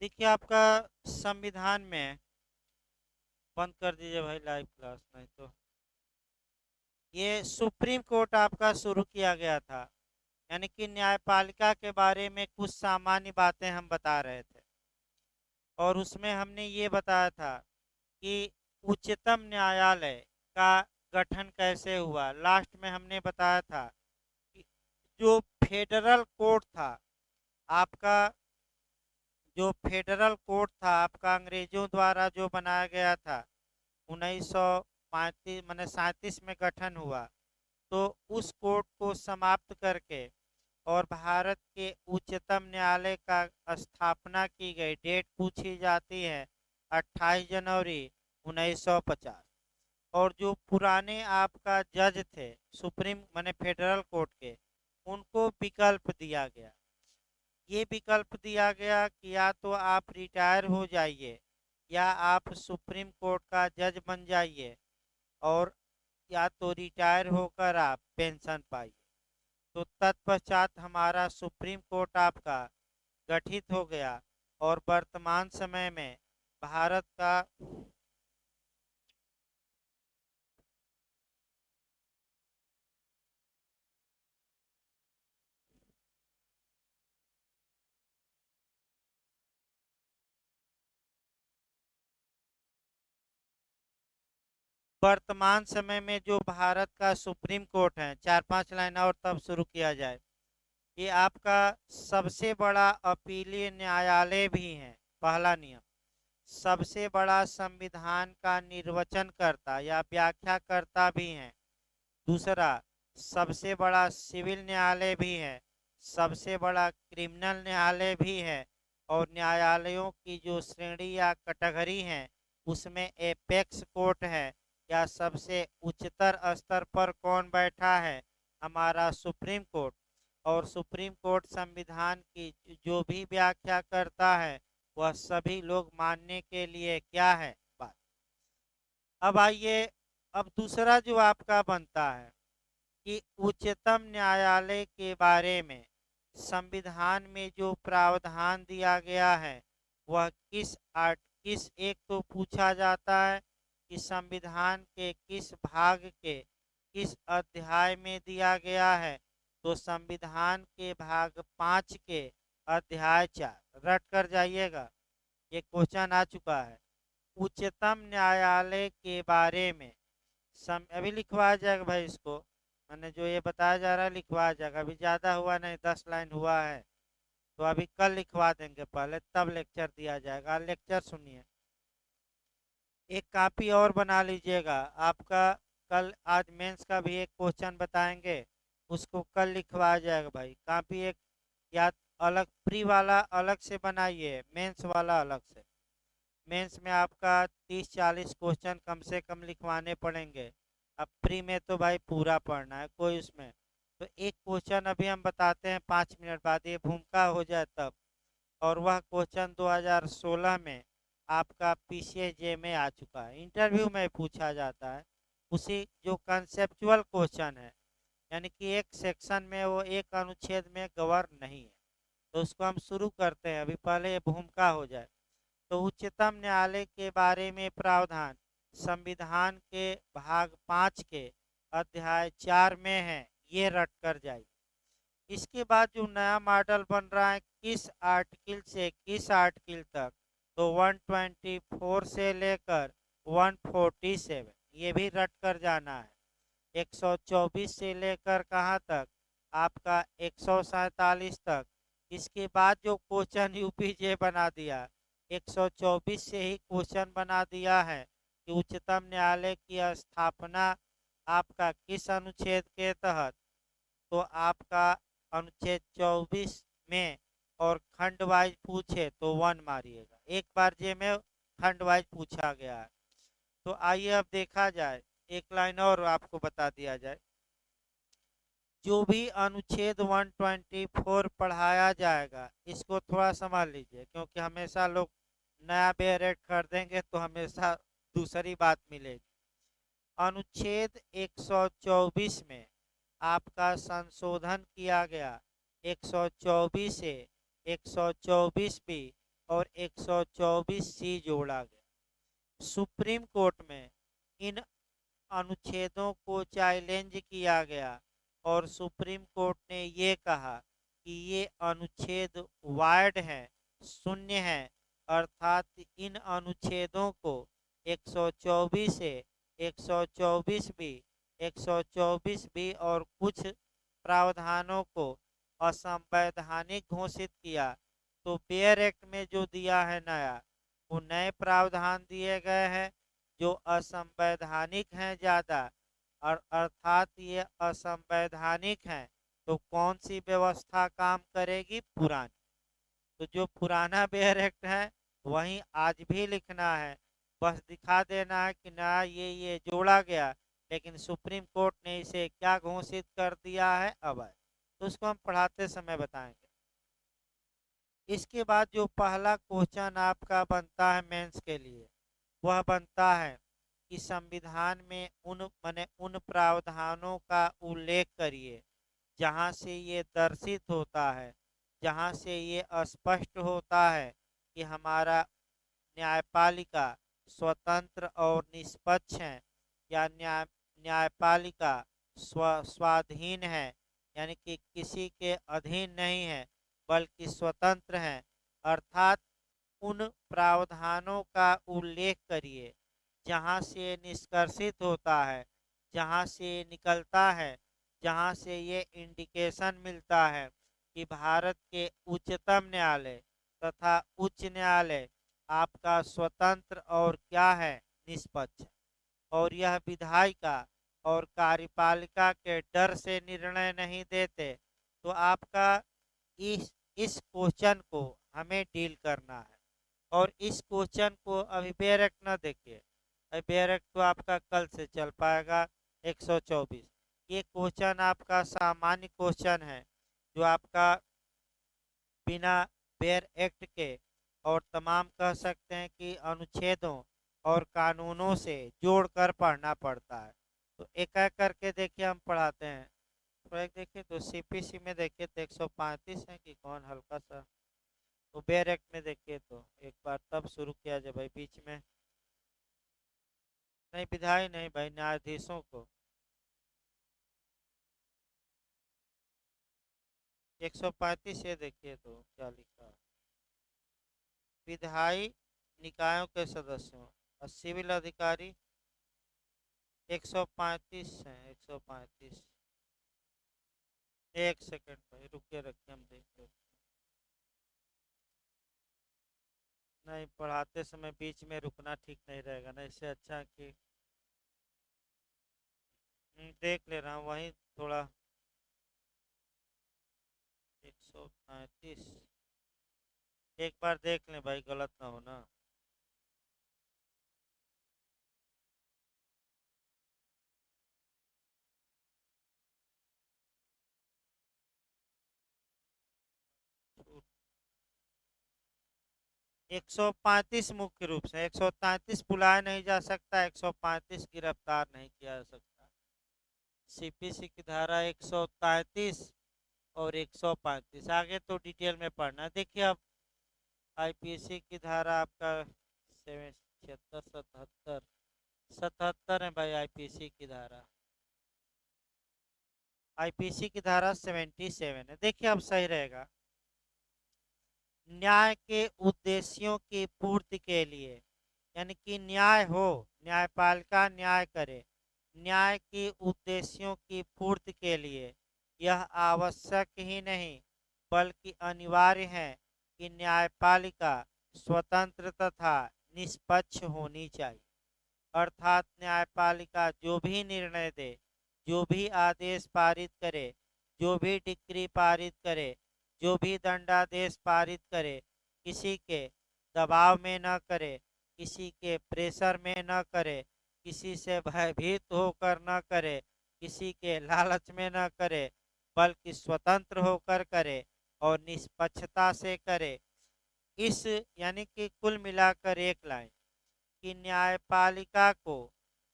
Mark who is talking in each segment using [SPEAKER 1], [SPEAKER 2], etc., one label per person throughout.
[SPEAKER 1] देखिए आपका संविधान में बंद कर दीजिए भाई लाइव क्लास, नहीं तो ये सुप्रीम कोर्ट आपका शुरू किया गया था। यानी कि न्यायपालिका के बारे में कुछ सामान्य बातें हम बता रहे थे और उसमें हमने ये बताया था कि उच्चतम न्यायालय का गठन कैसे हुआ। लास्ट में हमने बताया था कि जो फेडरल कोर्ट था आपका, जो फेडरल कोर्ट था आपका अंग्रेजों द्वारा जो बनाया गया था 1935 मैंने 37 में गठन हुआ। तो उस कोर्ट को समाप्त करके और भारत के उच्चतम न्यायालय का स्थापना की गई। डेट पूछी जाती है 28 जनवरी 1950। और जो पुराने आपका जज थे सुप्रीम माने फेडरल कोर्ट के, उनको विकल्प दिया गया। ये विकल्प दिया गया कि या तो आप रिटायर हो जाइए या आप सुप्रीम कोर्ट का जज बन जाइए, और या तो रिटायर होकर आप पेंशन पाइए। तो तत्पश्चात हमारा सुप्रीम कोर्ट आपका गठित हो गया और वर्तमान समय में भारत का वर्तमान समय में जो भारत का सुप्रीम कोर्ट है, 4-5 लाइन और तब शुरू किया जाए। ये आपका सबसे बड़ा अपीलीय न्यायालय भी है। पहला नियम, सबसे बड़ा संविधान का निर्वचन करता या व्याख्या करता भी है। दूसरा, सबसे बड़ा सिविल न्यायालय भी है, सबसे बड़ा क्रिमिनल न्यायालय भी है। और न्यायालयों की जो श्रेणी या कैटेगरी है उसमें एपेक्स कोर्ट है, या सबसे उच्चतर स्तर पर कौन बैठा है, हमारा सुप्रीम कोर्ट। और सुप्रीम कोर्ट संविधान की जो भी व्याख्या करता है वह सभी लोग मानने के लिए क्या है, बात। अब आइए, अब दूसरा जो आपका बनता है कि उच्चतम न्यायालय के बारे में संविधान में जो प्रावधान दिया गया है वह किस एक तो पूछा जाता है कि संविधान के किस भाग के किस अध्याय में दिया गया है। तो संविधान के भाग 5 के अध्याय 4 रट कर जाइएगा, ये क्वेश्चन आ चुका है। उच्चतम न्यायालय के बारे में अभी लिखवाया जाएगा भाई इसको, मैंने जो ये बताया जा रहा है लिखवाया जाएगा। अभी ज़्यादा हुआ नहीं, 10 लाइन हुआ है, तो अभी कल लिखवा देंगे पहले, तब लेक्चर दिया जाएगा। लेक्चर सुनिए, एक कॉपी और बना लीजिएगा आपका। कल आज मेंस का भी एक क्वेश्चन बताएंगे, उसको कल लिखवाया जाएगा भाई। कॉपी एक या अलग प्री वाला अलग से बनाइए, मेंस वाला अलग से। मेंस में आपका 30-40 क्वेश्चन कम से कम लिखवाने पड़ेंगे। अब प्री में तो भाई पूरा पढ़ना है कोई उसमें। तो एक क्वेश्चन अभी हम बताते हैं, 5 मिनट बाद ये भूमिका हो जाए तब। और वह क्वेश्चन 2016 में आपका पीसीएजे में आ चुका है, इंटरव्यू में पूछा जाता है। उसी जो कंसेप्चुअल क्वेश्चन है, यानी कि एक सेक्शन में वो एक अनुच्छेद में कवर नहीं है। तो उसको हम शुरू करते हैं, अभी पहले ये भूमिका हो जाए। तो उच्चतम न्यायालय के बारे में प्रावधान संविधान के भाग 5 के अध्याय 4 में है, ये रट कर जाइए। इसके बाद जो नया मॉडल बन रहा है किस आर्टिकल से किस आर्टिकल तक, तो 124 से लेकर 147, ये भी रट कर जाना है। 124 से लेकर कहाँ तक, आपका 147 तक। इसके बाद जो क्वेश्चन यूपीजे बना दिया, 124 से ही क्वेश्चन बना दिया है कि उच्चतम न्यायालय की स्थापना आपका किस अनुच्छेद के तहत। तो आपका अनुच्छेद 24 में, और खंड वाइज पूछे तो 1 मारिएगा। एक बार जे में खंड वाइज पूछा गया है। तो आइए अब देखा जाए, एक लाइन और आपको बता दिया जाए। जो भी अनुच्छेद 124 पढ़ाया जाएगा इसको थोड़ा समझ लीजिए, क्योंकि हमेशा लोग नया बेरेट खरीदेंगे तो हमेशा दूसरी बात मिलेगी। अनुच्छेद 124 में आपका संशोधन किया गया 124 से 124 बी और 124C जोड़ा गया। सुप्रीम कोर्ट में इन अनुच्छेदों को चैलेंज किया गया और सुप्रीम कोर्ट ने ये कहा कि ये अनुच्छेद वाइड हैं, शून्य हैं, अर्थात इन अनुच्छेदों को 124 से 124 बी 124 बी और कुछ प्रावधानों को असंवैधानिक घोषित किया। तो बेयर एक्ट में जो दिया है नया, वो नए प्रावधान दिए गए हैं जो असंवैधानिक हैं ज़्यादा, और अर्थात ये असंवैधानिक हैं। तो कौन सी व्यवस्था काम करेगी? पुरानी। तो जो पुराना बेयर एक्ट है वहीं आज भी लिखना है, बस दिखा देना है कि ना ये जोड़ा गया, लेकिन सुप्रीम कोर्ट ने इसे क्या घोषित कर दिया है अवैध। तो उसको हम पढ़ाते समय बताएंगे। इसके बाद जो पहला क्वेश्चन आपका बनता है मेंस के लिए, वह बनता है कि संविधान में उन प्रावधानों का उल्लेख करिए जहां से ये दर्शित होता है, जहां से ये स्पष्ट होता है कि हमारा न्यायपालिका स्वतंत्र और निष्पक्ष है, या न्यायपालिका स्वाधीन है, यानी कि किसी के अधीन नहीं है बल्कि स्वतंत्र है। अर्थात उन प्रावधानों का उल्लेख करिए जहाँ से निष्कर्षित होता है, जहाँ से निकलता है, जहाँ से ये इंडिकेशन मिलता है कि भारत के उच्चतम न्यायालय तथा उच्च न्यायालय आपका स्वतंत्र और क्या है? निष्पक्ष। और यह विधायिका और कार्यपालिका के डर से निर्णय नहीं देते। तो आपका इस क्वेश्चन को हमें डील करना है, और इस क्वेश्चन को अभी बेरेक्ट न देखिए, बेरेक्ट तो आपका कल से चल पाएगा 124। ये क्वेश्चन आपका सामान्य क्वेश्चन है जो आपका बिना बेयर एक्ट के और तमाम कह सकते हैं कि अनुच्छेदों और कानूनों से जोड़कर पढ़ना पड़ता है। तो एक एक करके देखिए हम पढ़ाते हैं। तो एक देखिए तो सीपीसी में देखिए तो 135 है कि कौन हल्का सा, तो बेयर एक्ट में देखिए तो एक बार तब शुरू किया जाए भाई, बीच में नहीं विधायी नहीं भाई, न्यायाधीशों को 135 ये देखिए तो क्या लिखा है, विधायी निकायों के सदस्यों और सिविल अधिकारी 135 है 135। एक सेकंड भाई रुके रखिए हम देख लेते। नहीं पढ़ाते समय बीच में रुकना ठीक नहीं रहेगा ना, इससे अच्छा कि देख ले रहा हूँ वहीं थोड़ा। 135 एक बार देख लें भाई, गलत ना हो ना। छूट 135 मुख्य रूप से, 133 बुलाया नहीं जा सकता, 135 गिरफ्तार नहीं किया जा सकता। सीपीसी की धारा 133 और 135 आगे तो डिटेल में पढ़ना। देखिए अब आईपीसी की धारा आपका 76 77 77 है भाई। आईपीसी की धारा, आईपीसी की धारा 77 है। देखिए अब सही रहेगा। न्याय के उद्देश्यों की पूर्ति के लिए, यानी कि न्याय हो, न्यायपालिका न्याय करे, न्याय के उद्देश्यों की पूर्ति के लिए यह आवश्यक ही नहीं बल्कि अनिवार्य है कि न्यायपालिका स्वतंत्र तथा निष्पक्ष होनी चाहिए। अर्थात न्यायपालिका जो भी निर्णय दे, जो भी आदेश पारित करे, जो भी डिक्री पारित करे, जो भी दंडादेश पारित करे, किसी के दबाव में न करे, किसी के प्रेशर में न करे, किसी से भयभीत होकर न करे, किसी के लालच में न करे, बल्कि स्वतंत्र होकर करे और निष्पक्षता से करे। इस यानी कि कुल मिलाकर एक लाइन कि न्यायपालिका को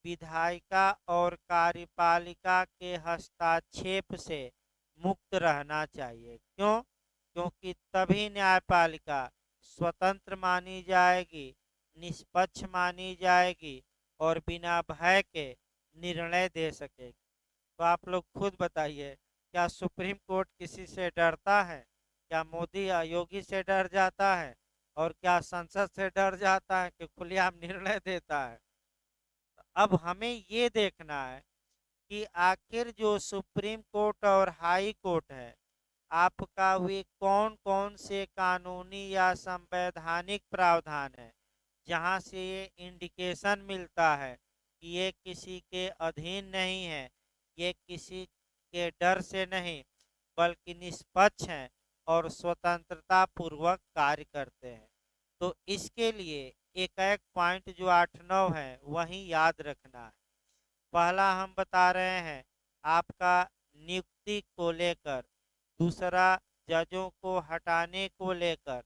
[SPEAKER 1] विधायिका और कार्यपालिका के हस्तक्षेप से मुक्त रहना चाहिए। क्यों? क्योंकि तभी न्यायपालिका स्वतंत्र मानी जाएगी, निष्पक्ष मानी जाएगी और बिना भय के निर्णय दे सकेगी। तो आप लोग खुद बताइए, क्या सुप्रीम कोर्ट किसी से डरता है? क्या मोदी या योगी से डर जाता है? और क्या संसद से डर जाता है कि खुलेआम निर्णय देता है? अब हमें ये देखना है कि आखिर जो सुप्रीम कोर्ट और हाई कोर्ट है, आपका वे कौन कौन से कानूनी या संवैधानिक प्रावधान है जहां से ये इंडिकेशन मिलता है कि ये किसी के अधीन नहीं है, ये किसी के डर से नहीं बल्कि निष्पक्ष हैं और स्वतंत्रता पूर्वक कार्य करते हैं। तो इसके लिए एक एक पॉइंट जो 8-9 है वही याद रखना है। पहला हम बता रहे हैं आपका नियुक्ति को लेकर, दूसरा जजों को हटाने को लेकर,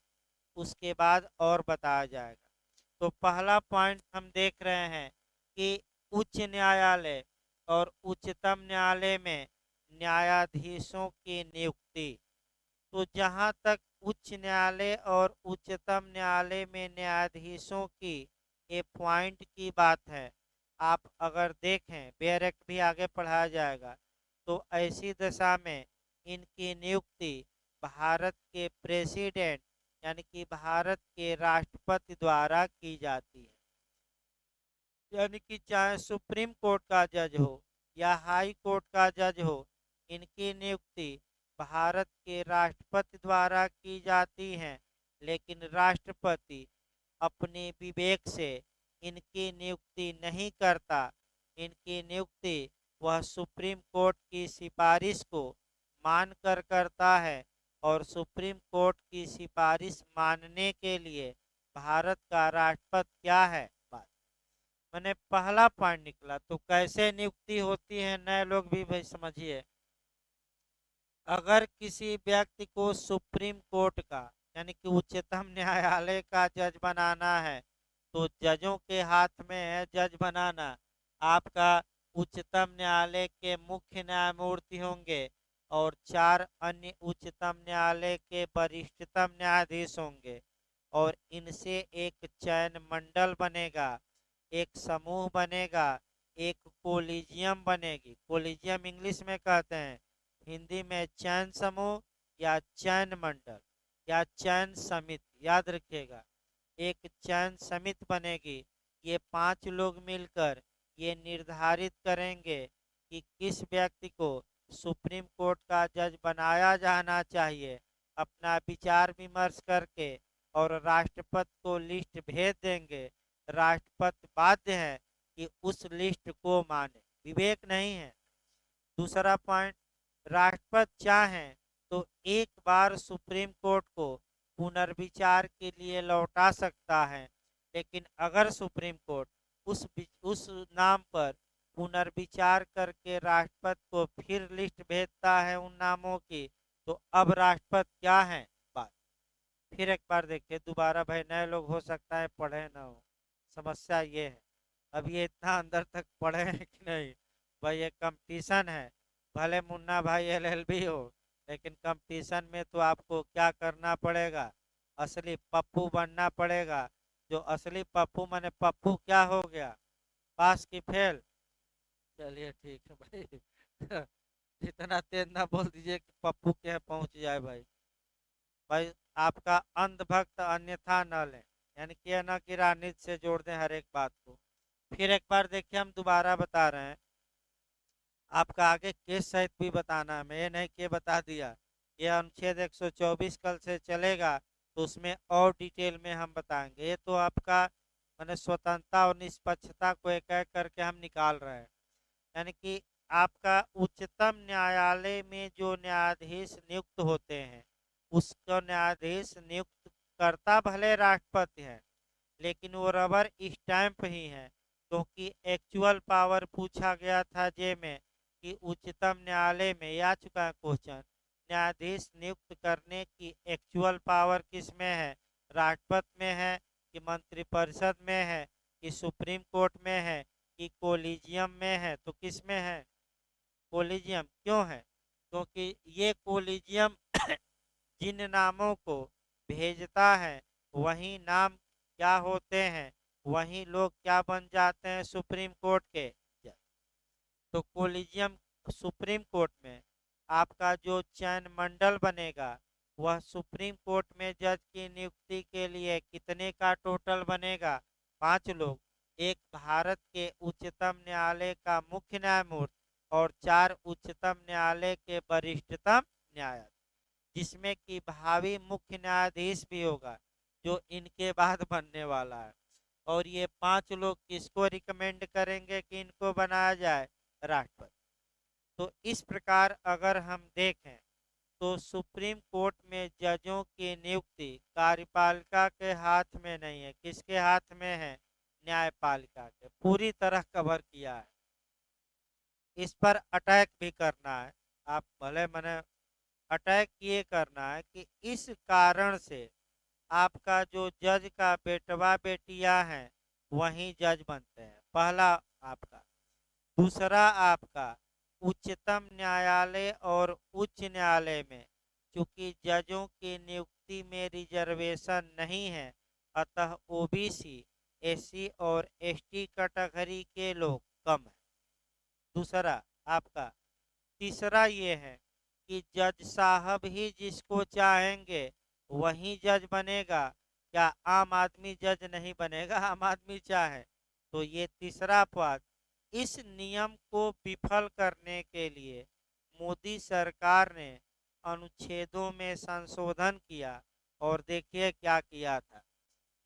[SPEAKER 1] उसके बाद और बताया जाएगा। तो पहला पॉइंट हम देख रहे हैं कि उच्च न्यायालय और उच्चतम न्यायालय में न्यायाधीशों की नियुक्ति। तो जहां तक उच्च न्यायालय और उच्चतम न्यायालय में न्यायाधीशों की पॉइंट की बात है, आप अगर देखें, बेयर एक्ट भी आगे पढ़ाया जाएगा, तो ऐसी दशा में इनकी नियुक्ति भारत के प्रेसिडेंट यानी कि भारत के राष्ट्रपति द्वारा की जाती है। यानी कि चाहे सुप्रीम कोर्ट का जज हो या हाई कोर्ट का जज हो, इनकी नियुक्ति भारत के राष्ट्रपति द्वारा की जाती है, लेकिन राष्ट्रपति अपने विवेक से इनकी नियुक्ति नहीं करता। इनकी नियुक्ति वह सुप्रीम कोर्ट की सिफारिश को मानकर करता है और सुप्रीम कोर्ट की सिफारिश मानने के लिए भारत का राष्ट्रपति क्या है, बात मैंने पहला पॉइंट निकला। तो कैसे नियुक्ति होती है, नए लोग भी भाई समझिए। अगर किसी व्यक्ति को सुप्रीम कोर्ट का यानी कि उच्चतम न्यायालय का जज बनाना है, तो जजों के हाथ में है जज बनाना। आपका उच्चतम न्यायालय के मुख्य न्यायमूर्ति होंगे और 4 अन्य उच्चतम न्यायालय के वरिष्ठतम न्यायाधीश होंगे और इनसे एक चयन मंडल बनेगा, एक समूह बनेगा, एक कोलिजियम बनेगी। कोलिजियम इंग्लिश में कहते हैं, हिंदी में चयन समूह या चयन मंडल या चयन समिति, याद रखिएगा। एक चयन समिति बनेगी। ये 5 लोग मिलकर ये निर्धारित करेंगे कि किस व्यक्ति को सुप्रीम कोर्ट का जज बनाया जाना चाहिए। अपना विचार विमर्श करके और राष्ट्रपति को लिस्ट भेज देंगे। राष्ट्रपति बाध्य है कि उस लिस्ट को माने, विवेक नहीं है। दूसरा पॉइंट, राष्ट्रपति चाहें तो एक बार सुप्रीम कोर्ट को पुनर्विचार के लिए लौटा सकता है, लेकिन अगर सुप्रीम कोर्ट उस नाम पर पुनर्विचार करके राष्ट्रपति को फिर लिस्ट भेजता है उन नामों की, तो अब राष्ट्रपति क्या है, बात। फिर एक बार देखिए दोबारा, भाई नए लोग हो सकता है पढ़े ना हो, समस्या ये है। अब ये इतना अंदर तक पढ़े हैं कि नहीं, भाई ये कंपटीशन है। भले मुन्ना भाई एलएलबी हो, लेकिन कंपटीशन में तो आपको क्या करना पड़ेगा, असली पप्पू बनना पड़ेगा। जो असली पप्पू माने पप्पू क्या हो गया, पास की फेल। चलिए ठीक है भाई इतना तेज ना बोल दीजिए कि पप्पू के यहाँ पहुंच जाए भाई। भाई आपका अंधभक्त अन्यथा न लें, यानी कि न कि राजनीति से जोड़ दें हर एक बात को। फिर एक बार देखिए, हम दोबारा बता रहे हैं, आपका आगे केस सहित भी बताना है, मैं ये नहीं कि बता दिया। ये अनुच्छेद 124 कल से चलेगा, तो उसमें और डिटेल में हम बताएंगे। ये तो आपका मैंने स्वतंत्रता और निष्पक्षता को एक एक करके हम निकाल रहे हैं। यानी कि आपका उच्चतम न्यायालय में जो न्यायाधीश नियुक्त होते हैं, उसको न्यायाधीश नियुक्त करता भले राष्ट्रपति है, लेकिन वो रबर स्टैंप ही है, क्योंकि एक्चुअल पावर पूछा गया था जे में कि उच्चतम न्यायालय में, आ चुका है क्वेश्चन, न्यायाधीश नियुक्त करने की एक्चुअल पावर किस में है, राष्ट्रपति में है कि मंत्रिपरिषद में है कि सुप्रीम कोर्ट में है कि कोलिजियम में है, तो किस में है, कोलिजियम। क्यों है, क्योंकि ये कोलिजियम जिन नामों को भेजता है वही नाम क्या होते हैं, वही लोग क्या बन जाते हैं, सुप्रीम कोर्ट के जज। तो कोलिजियम सुप्रीम कोर्ट में आपका जो चयन मंडल बनेगा वह सुप्रीम कोर्ट में जज की नियुक्ति के लिए कितने का टोटल बनेगा, 5 लोग। एक भारत के उच्चतम न्यायालय का मुख्य न्यायमूर्ति और 4 उच्चतम न्यायालय के वरिष्ठतम न्यायाधीश, जिसमें कि भावी मुख्य न्यायाधीश भी होगा जो इनके बाद बनने वाला है। और ये 5 लोग किसको रिकमेंड करेंगे कि इनको बनाया जाए, राष्ट्रपति। तो इस प्रकार अगर हम देखें तो सुप्रीम कोर्ट में जजों की नियुक्ति कार्यपालिका के हाथ में नहीं है, किसके हाथ में है, न्यायपालिका के। पूरी तरह कवर किया है, इस पर अटैक भी करना है, आप भले मने अटैक ये करना है कि इस कारण से आपका जो जज का बेटवा बेटियां हैं वही जज बनते हैं, पहला आपका। दूसरा आपका उच्चतम न्यायालय और उच्च न्यायालय में चूंकि जजों की नियुक्ति में रिजर्वेशन नहीं है, अतः ओबीसी, एससी और एसटी कैटेगरी के लोग कम हैं। दूसरा आपका। तीसरा ये है कि जज साहब ही जिसको चाहेंगे वही जज बनेगा, क्या आम आदमी जज नहीं बनेगा, आम आदमी चाहे तो। ये तीसरा पद। इस नियम को विफल करने के लिए मोदी सरकार ने अनुच्छेदों में संशोधन किया, और देखिए क्या किया था।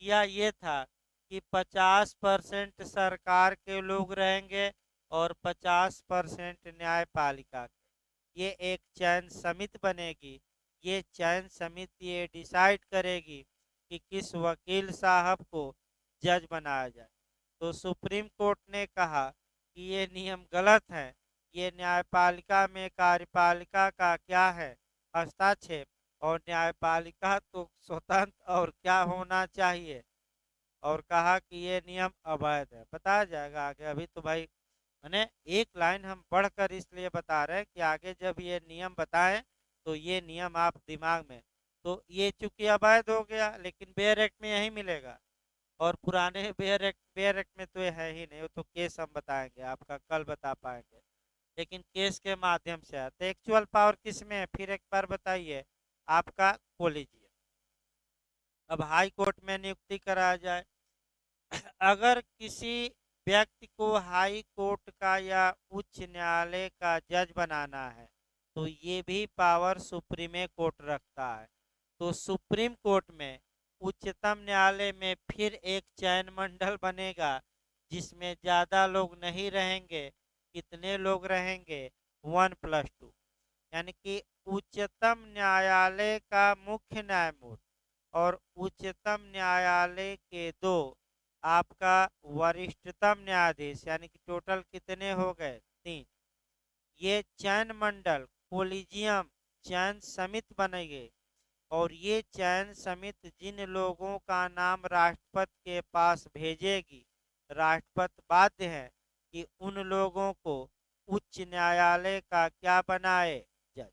[SPEAKER 1] किया ये था कि 50% सरकार के लोग रहेंगे और 50% न्यायपालिका के। ये एक चयन समिति बनेगी, ये चयन समिति ये डिसाइड करेगी कि किस वकील साहब को जज बनाया जाए। तो सुप्रीम कोर्ट ने कहा कि ये नियम गलत है, ये न्यायपालिका में कार्यपालिका का क्या है, हस्तक्षेप, और न्यायपालिका तो स्वतंत्र और क्या होना चाहिए। और कहा कि ये नियम अवैध है, बताया जाएगा आगे। अभी तो भाई मैंने एक लाइन हम बढ़कर इसलिए बता रहे हैं कि आगे जब ये नियम बताएं तो ये नियम आप दिमाग में। तो ये चूंकि अवैध हो गया, लेकिन बेयर एक्ट में यही मिलेगा, और पुराने बेयर एक्ट में तो ये है ही नहीं, वो तो केस हम बताएंगे, आपका कल बता पाएंगे, लेकिन केस के माध्यम से आता है। एक्चुअल पावर किस में है, फिर एक बार बताइए, आपका कोलिजियम। अब हाई कोर्ट में नियुक्ति कराया जाए, अगर किसी व्यक्ति को हाई कोर्ट का या उच्च न्यायालय का जज बनाना है तो ये भी पावर सुप्रीम कोर्ट रखता है। तो सुप्रीम कोर्ट में उच्चतम न्यायालय में फिर एक चयन मंडल बनेगा जिसमें ज़्यादा लोग नहीं रहेंगे। कितने लोग रहेंगे, 1+2। यानी कि उच्चतम न्यायालय का मुख्य न्यायमूर्ति और उच्चतम न्यायालय के 2 आपका वरिष्ठतम न्यायाधीश, यानी कि टोटल कितने हो गए, 3। ये चयन मंडल कोलिजियम चयन समिति बनेगी, और ये चयन समिति जिन लोगों का नाम राष्ट्रपति के पास भेजेगी, राष्ट्रपति बाध्य है कि उन लोगों को उच्च न्यायालय का क्या बनाए, जज।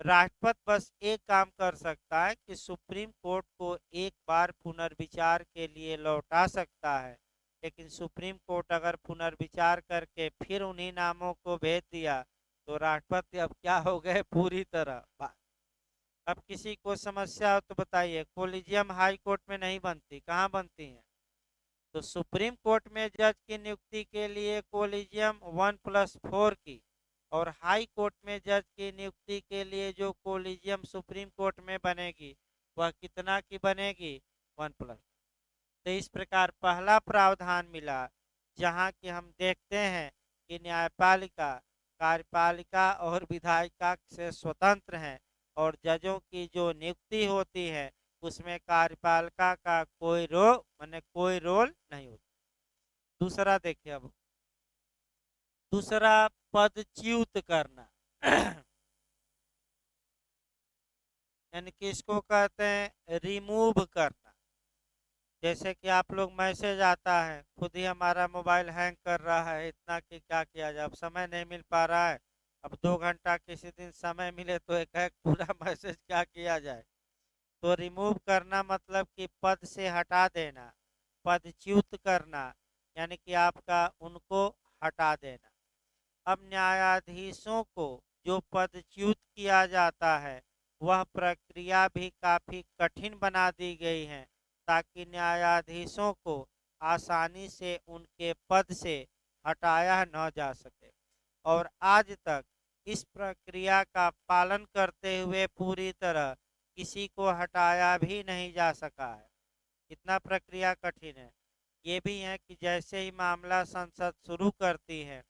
[SPEAKER 1] राष्ट्रपति बस एक काम कर सकता है कि सुप्रीम कोर्ट को एक बार पुनर्विचार के लिए लौटा सकता है, लेकिन सुप्रीम कोर्ट अगर पुनर्विचार करके फिर उन्हीं नामों को भेज दिया तो राष्ट्रपति अब क्या हो गए, पूरी तरह बात। अब किसी को समस्या हो तो बताइए, कोलिजियम हाई कोर्ट में नहीं बनती, कहाँ बनती है, तो सुप्रीम कोर्ट में जज की नियुक्ति के लिए कोलिजियम 1+4 की, और हाई कोर्ट में जज की नियुक्ति के लिए जो कोलिजियम सुप्रीम कोर्ट में बनेगी वह कितना की बनेगी, 1+। तो इस प्रकार पहला प्रावधान मिला जहां कि हम देखते हैं कि न्यायपालिका कार्यपालिका और विधायिका से स्वतंत्र हैं, और जजों की जो नियुक्ति होती है उसमें कार्यपालिका का कोई रोल नहीं होता। दूसरा देखिए, अब दूसरा पदच्युत करना यानी कि इसको कहते हैं रिमूव करना। जैसे कि आप लोग मैसेज आता है, खुद ही हमारा मोबाइल हैंग कर रहा है इतना कि क्या किया जाए, अब समय नहीं मिल पा रहा है। अब 2 घंटा किसी दिन समय मिले तो एक पूरा मैसेज क्या किया जाए, तो रिमूव करना मतलब कि पद से हटा देना, पदच्युत करना, यानी कि आपका उनको हटा देना। अब न्यायाधीशों को जो पदच्युत किया जाता है वह प्रक्रिया भी काफ़ी कठिन बना दी गई है, ताकि न्यायाधीशों को आसानी से उनके पद से हटाया न जा सके। और आज तक इस प्रक्रिया का पालन करते हुए पूरी तरह किसी को हटाया भी नहीं जा सका है। कितना प्रक्रिया कठिन है। ये भी है कि जैसे ही मामला संसद शुरू करती है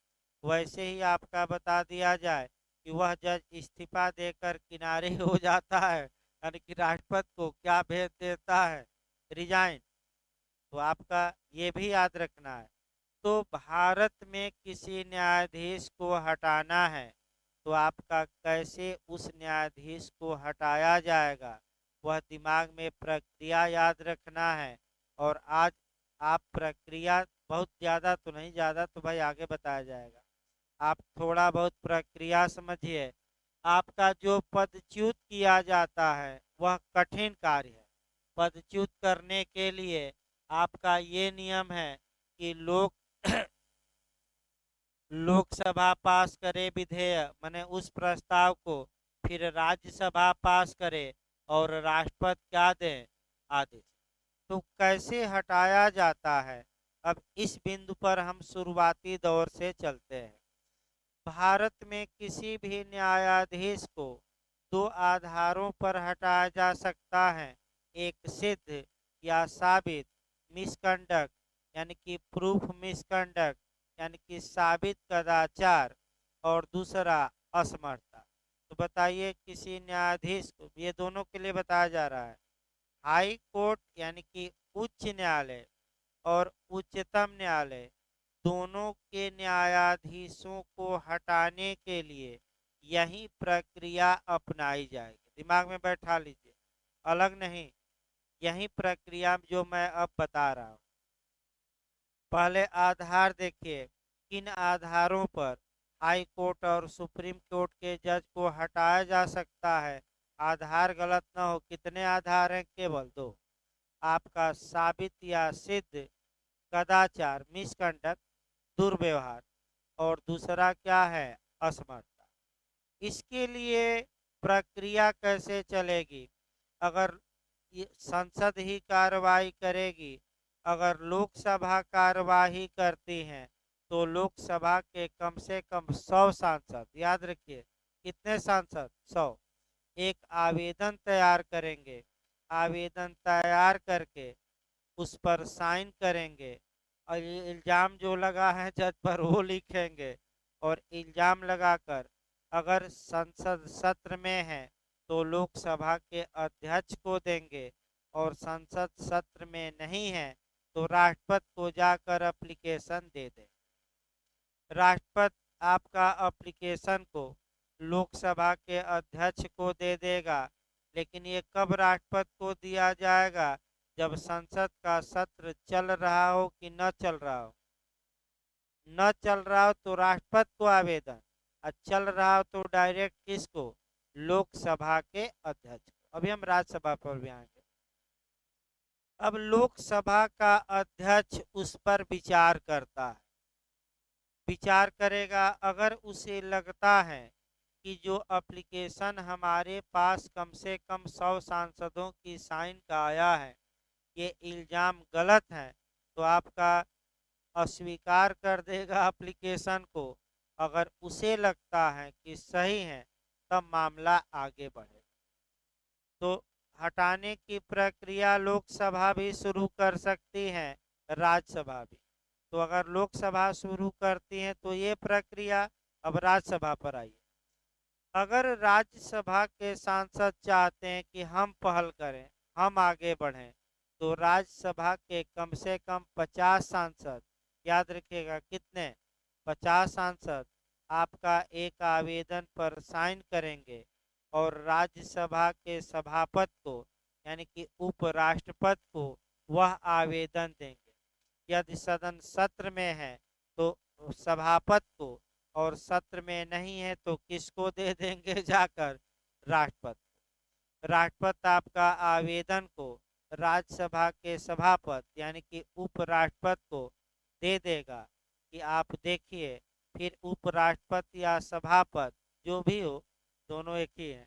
[SPEAKER 1] वैसे ही आपका बता दिया जाए कि वह जज इस्तीफा देकर किनारे हो जाता है, यानी कि राष्ट्रपति को क्या भेज देता है, रिजाइन। तो आपका ये भी याद रखना है। तो भारत में किसी न्यायाधीश को हटाना है तो आपका कैसे उस न्यायाधीश को हटाया जाएगा, वह दिमाग में प्रक्रिया याद रखना है। और आज आप प्रक्रिया बहुत ज़्यादा तो नहीं, ज़्यादा तो भाई आगे बताया जाएगा, आप थोड़ा बहुत प्रक्रिया समझिए। आपका जो पदच्युत किया जाता है वह कठिन कार्य है। पदच्युत करने के लिए आपका ये नियम है कि लोग लोकसभा पास करे विधेयक, माने उस प्रस्ताव को, फिर राज्यसभा पास करे और राष्ट्रपति क्या दे, आदेश। तो कैसे हटाया जाता है, अब इस बिंदु पर हम शुरुआती दौर से चलते हैं। भारत में किसी भी न्यायाधीश को दो आधारों पर हटाया जा सकता है। एक सिद्ध या साबित मिसकंडक्ट, यानी कि प्रूफ मिसकंडक्ट, यानी कि साबित कदाचार, और दूसरा असमर्थता। तो बताइए किसी न्यायाधीश को, ये दोनों के लिए बताया जा रहा है, हाई कोर्ट यानी कि उच्च न्यायालय और उच्चतम न्यायालय, दोनों के न्यायाधीशों को हटाने के लिए यही प्रक्रिया अपनाई जाएगी। दिमाग में बैठा लीजिए, अलग नहीं, यही प्रक्रिया जो मैं अब बता रहा हूँ। पहले आधार देखिए, किन आधारों पर हाई कोर्ट और सुप्रीम कोर्ट के जज को हटाया जा सकता है। आधार गलत ना हो, कितने आधार हैं, केवल दो। आपका साबित या सिद्ध कदाचार मिसकंडक्ट, दुर्व्यवहार, और दूसरा क्या है, असमर्थता। इसके लिए प्रक्रिया कैसे चलेगी, अगर ये संसद ही कार्रवाई करेगी, अगर लोकसभा कार्यवाही करती है तो लोकसभा के कम से कम 100 सांसद, याद रखिए कितने सांसद, 100, एक आवेदन तैयार करेंगे। आवेदन तैयार करके उस पर साइन करेंगे और ये इल्ज़ाम जो लगा है जज पर वो लिखेंगे। और इल्ज़ाम लगाकर अगर संसद सत्र में है तो लोकसभा के अध्यक्ष को देंगे, और संसद सत्र में नहीं है तो राष्ट्रपति को जाकर एप्लीकेशन दे दें। राष्ट्रपति आपका एप्लीकेशन को लोकसभा के अध्यक्ष को दे देगा। लेकिन ये कब राष्ट्रपति को दिया जाएगा, जब संसद का सत्र चल रहा हो कि न चल रहा हो। न चल रहा हो तो राष्ट्रपति को आवेदन, और चल रहा हो तो डायरेक्ट किसको, लोकसभा के अध्यक्ष को। अभी हम राज्यसभा पर भी आएंगे। अब लोकसभा का अध्यक्ष उस पर विचार करता है, विचार करेगा। अगर उसे लगता है कि जो एप्लीकेशन हमारे पास कम से कम 100 सांसदों की साइन का आया है ये इल्ज़ाम गलत है, तो आपका अस्वीकार कर देगा एप्लीकेशन को। अगर उसे लगता है कि सही है तब मामला आगे बढ़ेगा। तो हटाने की प्रक्रिया लोकसभा भी शुरू कर सकती है, राज्यसभा भी। तो अगर लोकसभा शुरू करती है तो ये प्रक्रिया। अब राज्यसभा पर आइए। अगर राज्यसभा के सांसद चाहते हैं कि हम पहल करें, हम आगे बढ़ें, तो राज्यसभा के कम से कम 50 सांसद, याद रखिएगा कितने, 50 सांसद आपका एक आवेदन पर साइन करेंगे और राज्यसभा के सभापति को, यानी कि उपराष्ट्रपति को वह आवेदन देंगे। यदि सदन सत्र में है तो सभापति को, और सत्र में नहीं है तो किसको दे देंगे, जाकर राष्ट्रपति। राष्ट्रपति आपका आवेदन को राज्यसभा के सभापति यानी कि उपराष्ट्रपति को दे देगा कि आप देखिए। फिर उपराष्ट्रपति या सभापति जो भी हो, दोनों एक ही हैं,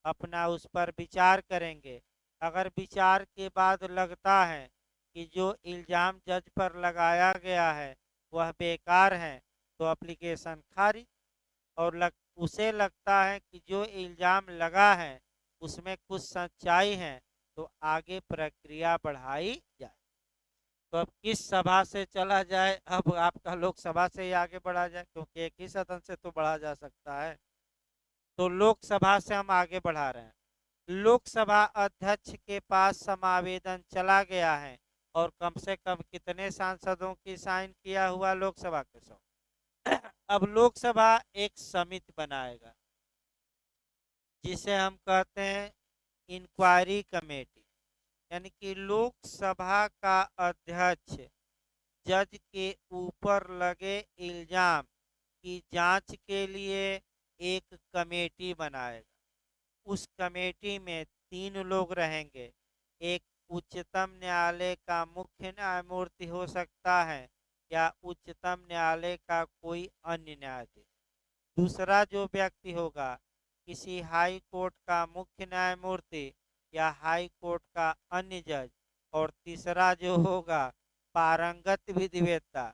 [SPEAKER 1] अपना उस पर विचार करेंगे। अगर विचार के बाद लगता है कि जो इल्ज़ाम जज पर लगाया गया है वह बेकार है तो एप्लीकेशन खारिज। और उसे लगता है कि जो इल्ज़ाम लगा है उसमें कुछ सच्चाई है तो आगे प्रक्रिया बढ़ाई जाए। तो अब किस सभा से चला जाए? अब आपका लोकसभा से ही आगे बढ़ा जाए, क्योंकि एक ही सदन से तो बढ़ा जा सकता है। तो लोकसभा से हम आगे बढ़ा रहे हैं। लोकसभा अध्यक्ष के पास समावेदन चला गया है और कम से कम कितने सांसदों की साइन किया हुआ? लोकसभा के 100। अब लोकसभा एक समिति बनाएगा जिसे हम कहते हैं इंक्वायरी कमेटी, यानी कि लोकसभा का अध्यक्ष जज के ऊपर लगे इल्जाम की जांच के लिए एक कमेटी बनाएगा। उस कमेटी में 3 लोग रहेंगे। एक उच्चतम न्यायालय का मुख्य न्यायमूर्ति हो सकता है या उच्चतम न्यायालय का कोई अन्य न्यायाधीश। दूसरा जो व्यक्ति होगा किसी हाई कोर्ट का मुख्य न्यायमूर्ति या हाई कोर्ट का अन्य जज। और तीसरा जो होगा पारंगत विधिवेत्ता,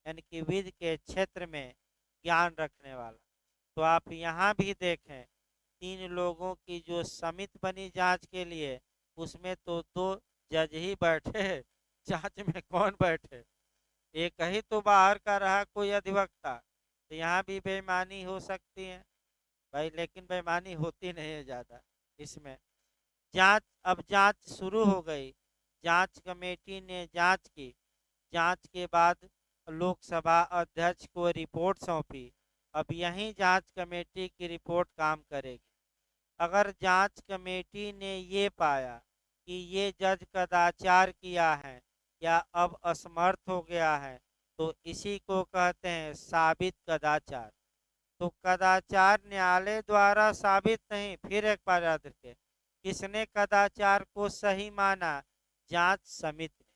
[SPEAKER 1] यानी कि विधि के क्षेत्र में ज्ञान रखने वाला। तो आप यहाँ भी देखें 3 लोगों की जो समिति बनी जांच के लिए, उसमें तो 2 जज ही बैठे, जांच में कौन बैठे? एक ही तो बाहर का रहा कोई अधिवक्ता। तो यहाँ भी बेईमानी हो सकती है भाई, लेकिन बेईमानी होती नहीं है ज़्यादा इसमें। जांच, अब जांच शुरू हो गई। जांच कमेटी ने जांच की। जांच के बाद लोकसभा अध्यक्ष को रिपोर्ट सौंपी। अब यही जांच कमेटी की रिपोर्ट काम करेगी। अगर जांच कमेटी ने ये पाया कि ये जज कदाचार किया है या अब असमर्थ हो गया है तो इसी को कहते हैं साबित कदाचार। तो कदाचार न्यायालय द्वारा साबित नहीं। फिर एक बार याद रखें, किसने कदाचार को सही माना? जांच समिति ने।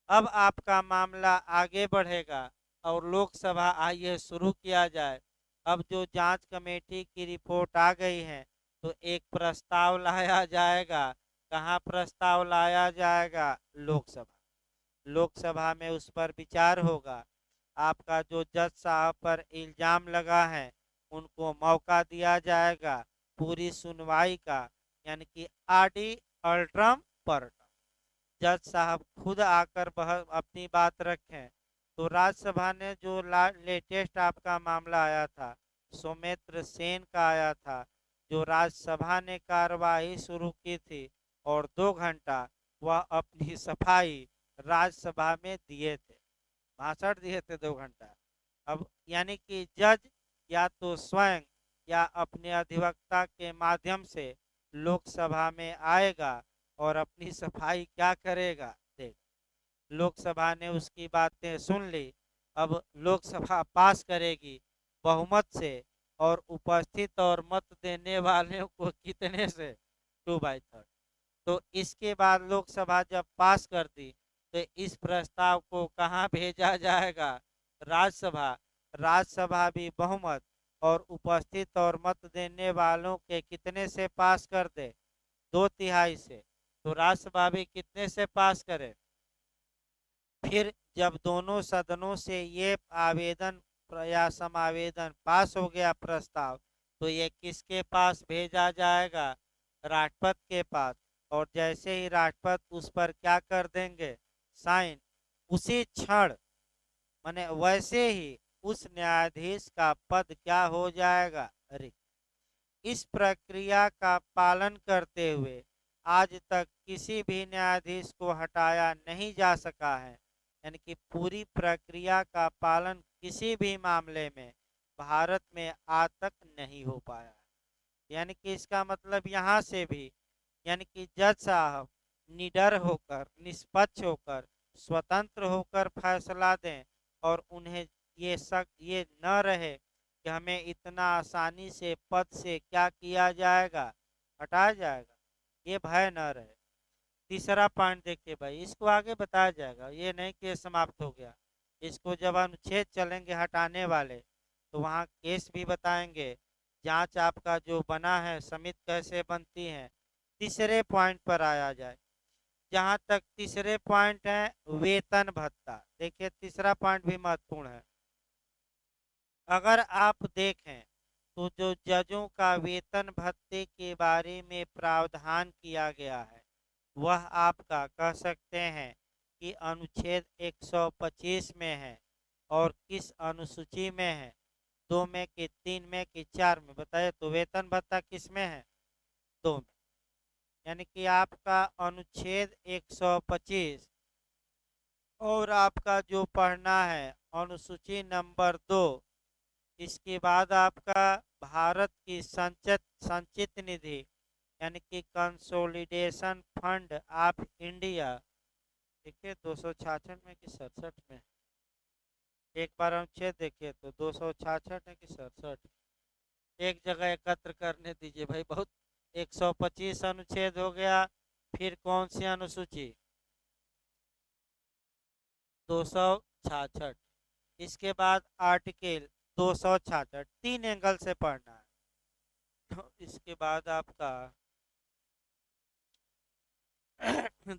[SPEAKER 1] अब आपका मामला आगे बढ़ेगा और लोकसभा आइए शुरू किया जाए। अब जो जांच कमेटी की रिपोर्ट आ गई है तो एक प्रस्ताव लाया जाएगा। कहाँ प्रस्ताव लाया जाएगा? लोकसभा। लोकसभा में उस पर विचार होगा। आपका जो जज साहब पर इल्ज़ाम लगा है उनको मौका दिया जाएगा पूरी सुनवाई का, यानी कि आडी अल्ट्रम पर्टम। जज साहब खुद आकर अपनी बात रखें। तो राज्यसभा ने जो लेटेस्ट आपका मामला आया था सौमित्र सेन का आया था, जो राज्यसभा ने कार्यवाही शुरू की थी और 2 घंटा वह अपनी सफाई राज्यसभा में दिए थे, भाषण दिए थे 2 घंटा। अब यानी कि जज या तो स्वयं या अपने अधिवक्ता के माध्यम से लोकसभा में आएगा और अपनी सफाई क्या करेगा? देख, लोकसभा ने उसकी बातें सुन ली। अब लोकसभा पास करेगी बहुमत से, और उपस्थित और मत देने वालों को कितने से? 2/3। तो इसके बाद लोकसभा जब पास कर दी तो इस प्रस्ताव को कहाँ भेजा जाएगा? राज्यसभा। राज्यसभा भी बहुमत और उपस्थित और मत देने वालों के कितने से पास कर दे? 2/3 से। तो राज्यसभा भी कितने से पास करे? फिर जब दोनों सदनों से ये आवेदन या समावेदन पास हो गया प्रस्ताव, तो ये किसके पास भेजा जाएगा? राष्ट्रपति के पास। और जैसे ही राष्ट्रपति उस पर क्या कर देंगे? साइन। उसी क्षण माने वैसे ही उस न्यायाधीश का पद क्या हो जाएगा? रिक्त। इस प्रक्रिया का पालन करते हुए आज तक किसी भी न्यायाधीश को हटाया नहीं जा सका है। यानी कि पूरी प्रक्रिया का पालन किसी भी मामले में भारत में आज तक नहीं हो पाया है। यानी कि इसका मतलब यहाँ से भी, यानी कि जज साहब निडर होकर, निष्पक्ष होकर, स्वतंत्र होकर फैसला दें और उन्हें ये न रहे कि हमें इतना आसानी से पद से क्या किया जाएगा? हटाया जाएगा, ये भय न रहे। तीसरा पॉइंट देखिए भाई, इसको आगे बताया जाएगा, ये नहीं कि ये समाप्त हो गया। इसको जब अनुच्छेद चलेंगे हटाने वाले, तो वहाँ केस भी बताएंगे, जांच आपका जो बना है समिति कैसे बनती है। तीसरे पॉइंट पर आया जाए, जहाँ तक तीसरे पॉइंट है वेतन भत्ता। देखिए तीसरा पॉइंट भी महत्वपूर्ण है। अगर आप देखें तो जो जजों का वेतन भत्ते के बारे में प्रावधान किया गया है, वह आपका कह सकते हैं कि अनुच्छेद 125 में है। और किस अनुसूची में है? 2 में कि 3 में कि 4 में? बताइए तो वेतन भत्ता किस में है? 2 में। यानी कि आपका अनुच्छेद 125 और आपका जो पढ़ना है अनुसूची नंबर 2, इसके बाद आपका भारत की संचित निधि यानी कि कंसोलिडेशन फंड ऑफ इंडिया। देखिए 266 में कि 67 में? एक बार अनुच्छेद देखिए तो 266 है कि 67? एक जगह एकत्र करने दीजिए भाई, बहुत। 125 अनुच्छेद हो गया, फिर कौन सी अनुसूची? 266। इसके बाद आर्टिकल 266, 3 एंगल से पढ़ना है। तो इसके बाद आपका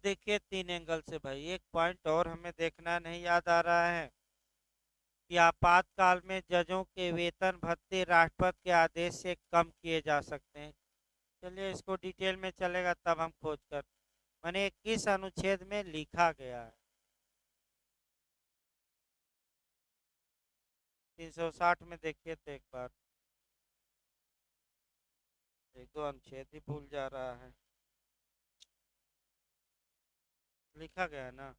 [SPEAKER 1] देखिए 3 एंगल से भाई, एक पॉइंट और हमें देखना नहीं याद आ रहा है कि आपातकाल में जजों के वेतन भत्ते राष्ट्रपति के आदेश से कम किए जा सकते हैं। चलिए इसको डिटेल में चलेगा तब हम खोज कर, मैंने किस अनुच्छेद में लिखा गया है। 360 में देखिए तो एक बार, एक दो अनुच्छेद ही भूल जा रहा है, लिखा गया है ना।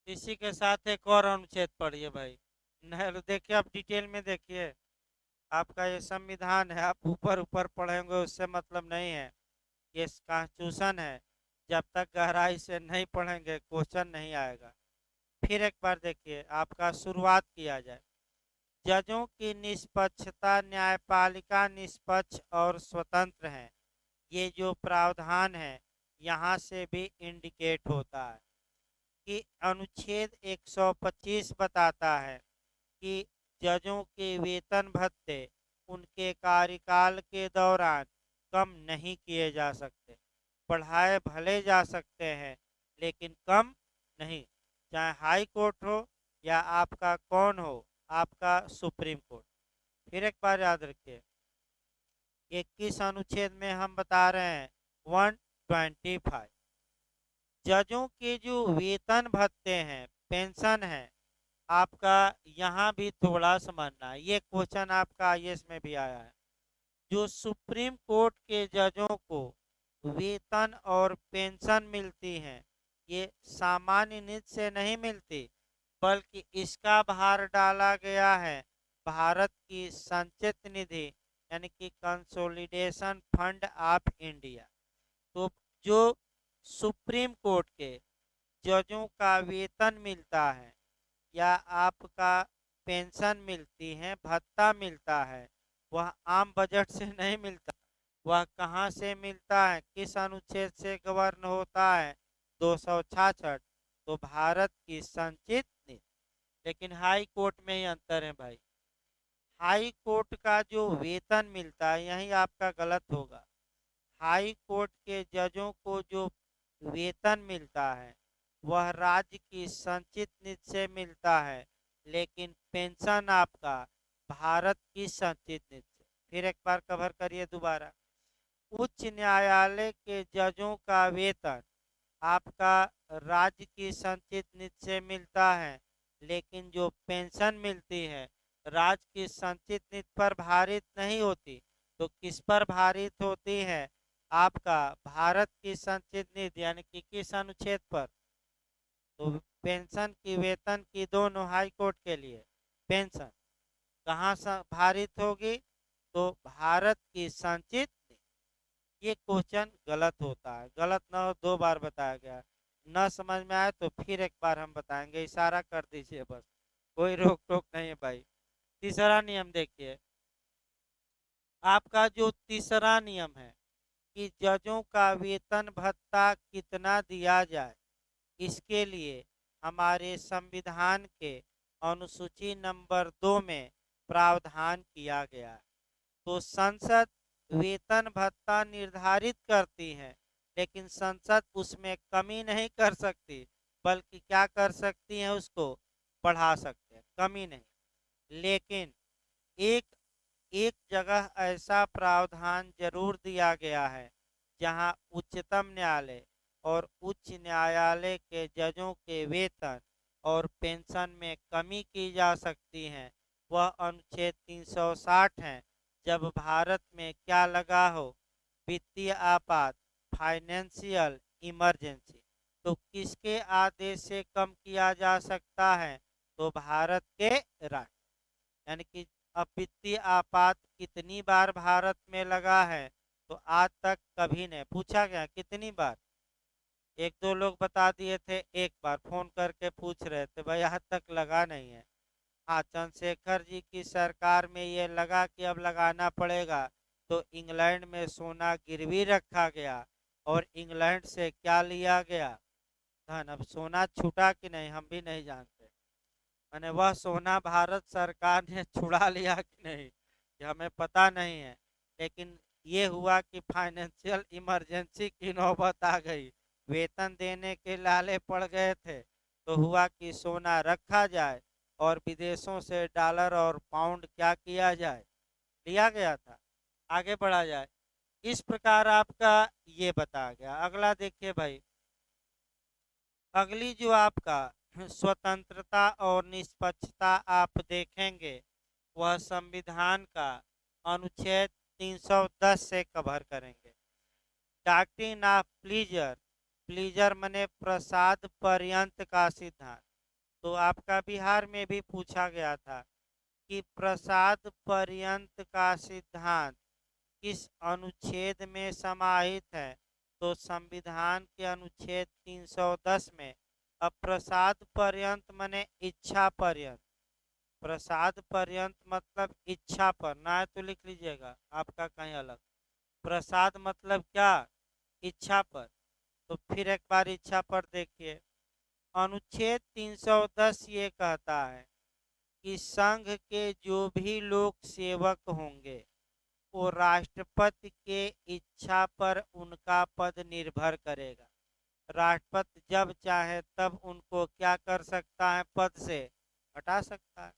[SPEAKER 1] इसी के साथ एक और अनुच्छेद पढ़िए भाई, नहीं देखिए आप डिटेल में देखिए। आपका ये संविधान है, आप ऊपर ऊपर पढ़ेंगे उससे मतलब नहीं है, ये कॉन्स्टिट्यूशन है। जब तक गहराई से नहीं पढ़ेंगे क्वेश्चन नहीं आएगा। फिर एक बार देखिए, आपका शुरुआत किया जाए। जजों की निष्पक्षता, न्यायपालिका निष्पक्ष और स्वतंत्र है, ये जो प्रावधान है यहाँ से भी इंडिकेट होता है कि अनुच्छेद 125 बताता है कि जजों के वेतन भत्ते उनके कार्यकाल के दौरान कम नहीं किए जा सकते। बढ़ाए भले जा सकते हैं लेकिन कम नहीं, चाहे हाई कोर्ट हो या आपका कौन हो, आपका सुप्रीम कोर्ट। फिर एक बार याद रखिए, 21 अनुच्छेद में हम बता रहे हैं 125, जजों के जो वेतन भत्ते हैं, पेंशन है आपका, यहाँ भी थोड़ा समझना है। ये क्वेश्चन आपका आईएएस में भी आया है। जो सुप्रीम कोर्ट के जजों को वेतन और पेंशन मिलती है, ये सामान्य निधि से नहीं मिलती, बल्कि इसका भार डाला गया है भारत की संचित निधि यानी कि कंसोलिडेशन फंड ऑफ इंडिया। तो जो सुप्रीम कोर्ट के जजों का वेतन मिलता है या आपका पेंशन मिलती है, भत्ता मिलता है, वह आम बजट से नहीं मिलता। वह कहाँ से मिलता है, किस अनुच्छेद से गवर्न होता है? 266। तो भारत की संचित निधि। लेकिन हाई कोर्ट में ही अंतर है भाई। हाई कोर्ट का जो वेतन मिलता है, यही आपका गलत होगा। हाई कोर्ट के जजों को जो वेतन मिलता है वह राज्य की संचित निधि से मिलता है, लेकिन पेंशन आपका भारत की संचित निधि से। फिर एक बार कवर करिए दोबारा। उच्च न्यायालय के जजों का वेतन आपका राज्य की संचित निधि से मिलता है, लेकिन जो पेंशन मिलती है राज्य की संचित निधि पर भारित नहीं होती। तो किस पर भारित होती है? आपका भारत की संचित निधि यानी कि किस अनुच्छेद पर? तो पेंशन की, वेतन की, दोनों हाई कोर्ट के लिए पेंशन कहाँ से भारित होगी? तो भारत की संचित निधि। ये क्वेश्चन गलत होता है, गलत ना हो, 2 बार बताया गया। न समझ में आए तो फिर एक बार हम बताएंगे, इशारा कर दीजिए बस, कोई रोक टोक नहीं है भाई। तीसरा नियम देखिए, आपका जो तीसरा नियम है कि जजों का वेतन भत्ता कितना दिया जाए, इसके लिए हमारे संविधान के अनुसूची नंबर 2 में प्रावधान किया गया है। तो संसद वेतन भत्ता निर्धारित करती है, लेकिन संसद उसमें कमी नहीं कर सकती, बल्कि क्या कर सकती है, उसको बढ़ा सकते हैं, कमी नहीं। लेकिन एक एक जगह ऐसा प्रावधान जरूर दिया गया है जहां उच्चतम न्यायालय और उच्च न्यायालय के जजों के वेतन और पेंशन में कमी की जा सकती है। वह अनुच्छेद 360 है, जब भारत में क्या लगा हो, वित्तीय आपात, फाइनेंशियल इमरजेंसी। तो किसके आदेश से कम किया जा सकता है, तो भारत के राष्ट्र, यानी कि अब वित्तीय आपात कितनी बार भारत में लगा है, तो आज तक कभी नहीं पूछा गया कितनी बार। एक दो लोग बता दिए थे, एक बार फोन करके पूछ रहे थे, भाई आज तक लगा नहीं है। हाँ, चंद्रशेखर जी की सरकार में ये लगा कि अब लगाना पड़ेगा, तो इंग्लैंड में सोना गिरवी रखा गया और इंग्लैंड से क्या लिया गया, धन। अब सोना छूटा कि नहीं हम भी नहीं जानते, मैंने वह सोना भारत सरकार ने छुड़ा लिया कि नहीं ये हमें पता नहीं है। लेकिन ये हुआ कि फाइनेंशियल इमरजेंसी की नौबत आ गई, वेतन देने के लाले पड़ गए थे, तो हुआ कि सोना रखा जाए और विदेशों से डॉलर और पाउंड क्या किया जाए, लिया गया था, आगे बढ़ा जाए। इस प्रकार आपका ये बताया गया। अगला देखिए भाई, अगली जो आपका स्वतंत्रता और निष्पक्षता आप देखेंगे, वह संविधान का अनुच्छेद 310 से कवर करेंगे। डॉक्ट्रिन ऑफ प्लीजर, प्लीजर मने प्रसाद पर्यंत का सिद्धांत। तो आपका बिहार में भी पूछा गया था कि प्रसाद पर्यंत का सिद्धांत किस अनुच्छेद में समाहित है, तो संविधान के अनुच्छेद 310 में। अब प्रसाद पर्यंत मने इच्छा पर्यंत, प्रसाद पर्यंत मतलब इच्छा पर, ना है तो लिख लीजिएगा आपका कहीं अलग। प्रसाद मतलब क्या, इच्छा पर। तो फिर एक बार इच्छा पर देखिए, अनुच्छेद 310 ये कहता है कि संघ के जो भी लोक सेवक होंगे, वो राष्ट्रपति के इच्छा पर उनका पद निर्भर करेगा। राष्ट्रपति जब चाहे तब उनको क्या कर सकता है, पद से हटा सकता है।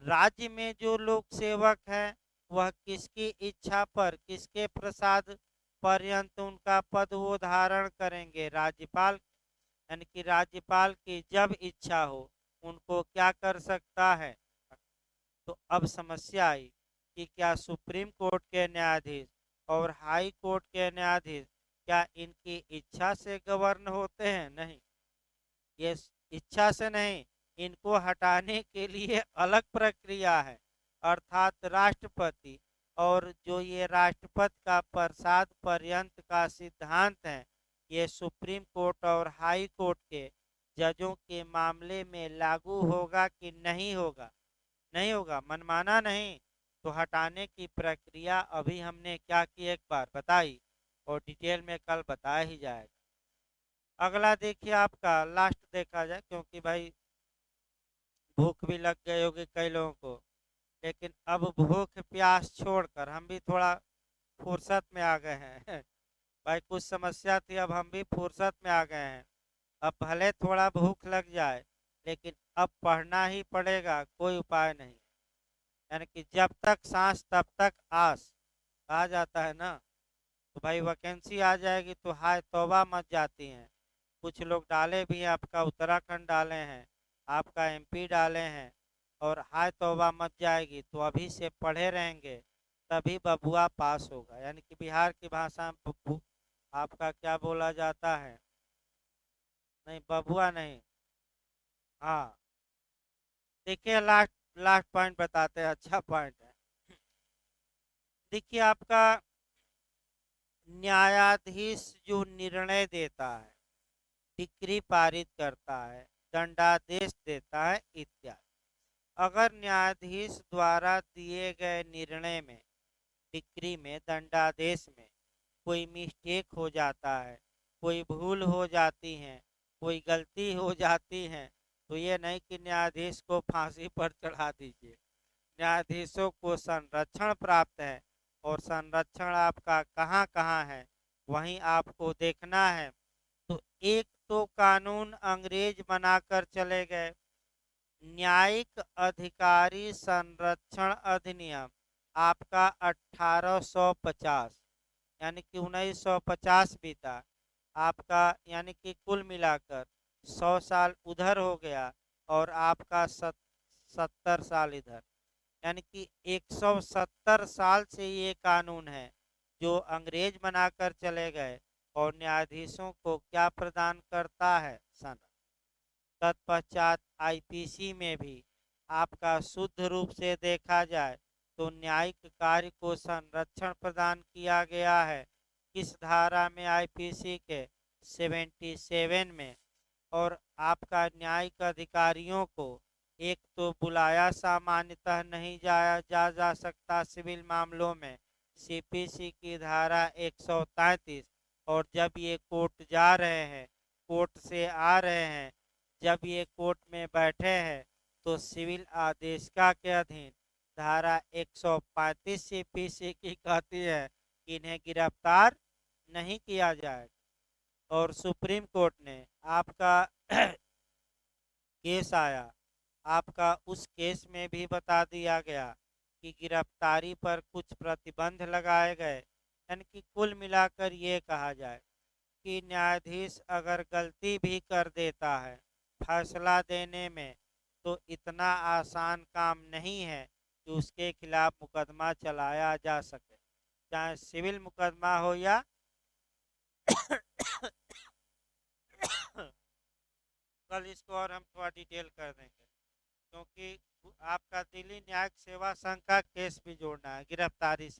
[SPEAKER 1] राज्य में जो लोक सेवक है, वह किसकी इच्छा पर, किसके प्रसाद पर्यंत उनका पद वो धारण करेंगे, राज्यपाल। यानी कि राज्यपाल की जब इच्छा हो उनको क्या कर सकता है। तो अब समस्या आई कि क्या सुप्रीम कोर्ट के न्यायाधीश और हाई कोर्ट के न्यायाधीश क्या इनकी इच्छा से गवर्न होते हैं, नहीं, ये इच्छा से नहीं, इनको हटाने के लिए अलग प्रक्रिया है। अर्थात राष्ट्रपति, और जो ये राष्ट्रपति का प्रसाद पर्यंत का सिद्धांत है, ये सुप्रीम कोर्ट और हाई कोर्ट के जजों के मामले में लागू होगा कि नहीं होगा, नहीं होगा, मनमाना नहीं। तो हटाने की प्रक्रिया अभी हमने क्या की, एक बार बताई, और डिटेल में कल बताया ही जाएगा। अगला देखिए आपका लास्ट देखा जाए, क्योंकि भाई भूख भी लग गई होगी कई लोगों को। लेकिन अब भूख प्यास छोड़कर हम भी थोड़ा फुर्सत में आ गए हैं भाई कुछ समस्या थी, अब हम भी फुर्सत में आ गए हैं। अब भले थोड़ा भूख लग जाए, लेकिन अब पढ़ना ही पड़ेगा, कोई उपाय नहीं। यानी कि जब तक सांस तब तक आस, कहा जाता है ना। तो भाई वैकेंसी आ जाएगी तो हाय तौबा मच जाती हैं। कुछ लोग डाले भी हैं, आपका उत्तराखंड डाले हैं, आपका एमपी डाले हैं, और हाय तौबा मच जाएगी तो अभी से पढ़े रहेंगे, तभी बबुआ पास होगा। यानी कि बिहार की भाषा में बब्बू आपका क्या बोला जाता है, नहीं बबुआ नहीं। हाँ, देखिए लास्ट लास्ट पॉइंट बताते हैं, अच्छा पॉइंट है। देखिए आपका न्यायाधीश जो निर्णय देता है, डिक्री पारित करता है, दंडादेश देता है इत्यादि। अगर न्यायाधीश द्वारा दिए गए निर्णय में, डिक्री में, दंडादेश में कोई मिस्टेक हो जाता है, कोई भूल हो जाती है, कोई गलती हो जाती है, तो ये नहीं कि न्यायाधीश को फांसी पर चढ़ा दीजिए। न्यायाधीशों को संरक्षण प्राप्त है, और संरक्षण आपका कहाँ कहाँ है वहीं आपको देखना है। तो एक तो कानून अंग्रेज बनाकर चले गए, न्यायिक अधिकारी संरक्षण अधिनियम आपका 1850, यानी कि 1950 बीता आपका, यानी कि कुल मिलाकर 100 साल उधर हो गया, और आपका 70 साल इधर, यानी कि 170 साल से ये कानून है जो अंग्रेज बनाकर चले गए, और न्यायाधीशों को क्या प्रदान करता है? सनद। तत्पश्चात आईपीसी में भी आपका शुद्ध रूप से देखा जाए तो न्यायिक कार्य को संरक्षण प्रदान किया गया है। किस धारा में? आईपीसी के 77 में। और आपका न्यायिक अधिकारियों को एक तो बुलाया सामान्यतः नहीं जाया जा सकता सिविल मामलों में, सीपीसी की धारा 133। और जब ये कोर्ट जा रहे हैं, कोर्ट से आ रहे हैं, जब ये कोर्ट में बैठे हैं, तो सिविल आदेशिका के अधीन धारा 135 सीपीसी की कहती है कि इन्हें गिरफ्तार नहीं किया जाएगा। और सुप्रीम कोर्ट ने आपका केस आया, आपका उस केस में भी बता दिया गया कि गिरफ्तारी पर कुछ प्रतिबंध लगाए गए। यानी कि कुल मिलाकर ये कहा जाए कि न्यायाधीश अगर गलती भी कर देता है फैसला देने में, तो इतना आसान काम नहीं है कि उसके खिलाफ मुकदमा चलाया जा सके, चाहे सिविल मुकदमा हो या कल इसको और हम थोड़ा डिटेल कर देंगे, क्योंकि आपका दिल्ली न्यायिक सेवा संघ का केस भी जोड़ना है गिरफ्तारी से।